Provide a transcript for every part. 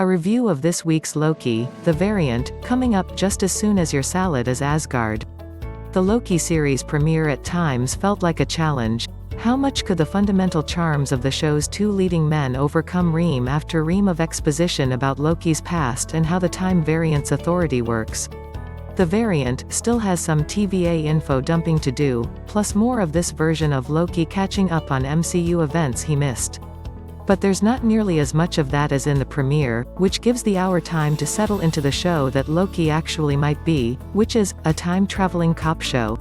A review of this week's Loki, The Variant, coming up just as soon as your salad is Asgard. The Loki series premiere at times felt like a challenge. How much could the fundamental charms of the show's two leading men overcome ream after ream of exposition about Loki's past and how the Time Variance Authority works? The Variant still has some TVA info dumping to do, plus more of this version of Loki catching up on MCU events he missed. But there's not nearly as much of that as in the premiere, which gives the hour time to settle into the show that Loki actually might be, which is a time-traveling cop show.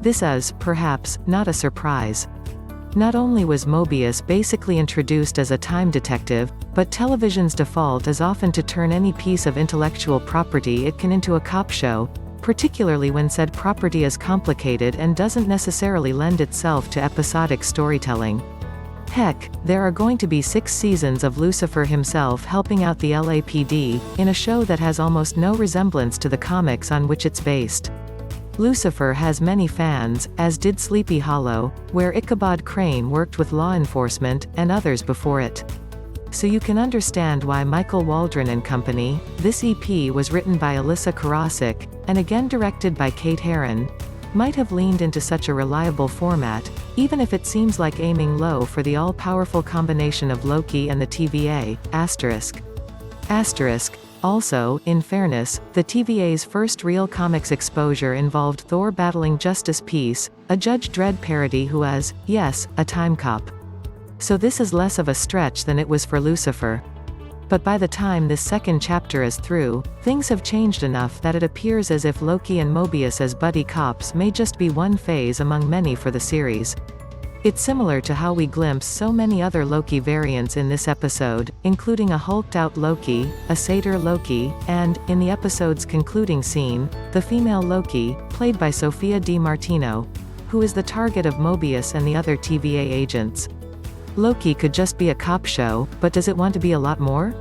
This is, perhaps, not a surprise. Not only was Mobius basically introduced as a time detective, but television's default is often to turn any piece of intellectual property it can into a cop show, particularly when said property is complicated and doesn't necessarily lend itself to episodic storytelling. Heck, there are going to be 6 seasons of Lucifer himself helping out the LAPD, in a show that has almost no resemblance to the comics on which it's based. Lucifer has many fans, as did Sleepy Hollow, where Ichabod Crane worked with law enforcement, and others before it. So you can understand why Michael Waldron and Company. This EP was written by Elissa Karasik, and again directed by Kate Herron, might have leaned into such a reliable format, even if it seems like aiming low for the all-powerful combination of Loki and the TVA, ****. Also, in fairness, the TVA's first real comics exposure involved Thor battling Justice Peace, a Judge Dredd parody who is, yes, a time cop. So this is less of a stretch than it was for Lucifer. But by the time this second chapter is through, things have changed enough that it appears as if Loki and Mobius as buddy cops may just be one phase among many for the series. It's similar to how we glimpse so many other Loki variants in this episode, including a hulked-out Loki, a satyr Loki, and, in the episode's concluding scene, the female Loki, played by Sophia Di Martino, who is the target of Mobius and the other TVA agents. Loki could just be a cop show, but does it want to be a lot more?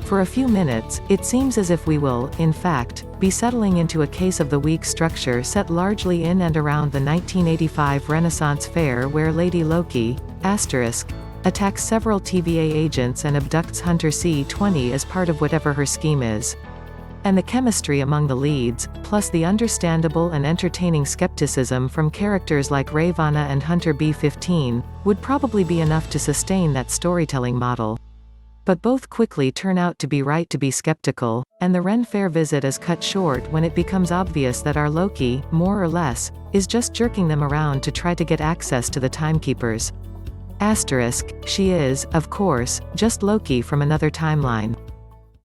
For a few minutes, it seems as if we will, in fact, be settling into a case of the week structure set largely in and around the 1985 Renaissance Fair where Lady Loki, attacks several TVA agents and abducts Hunter C-20 as part of whatever her scheme is. And the chemistry among the leads, plus the understandable and entertaining skepticism from characters like Ravonna and Hunter B-15, would probably be enough to sustain that storytelling model. But both quickly turn out to be right to be skeptical, and the Ren Fair visit is cut short when it becomes obvious that our Loki, more or less, is just jerking them around to try to get access to the timekeepers. She is, of course, just Loki from another timeline.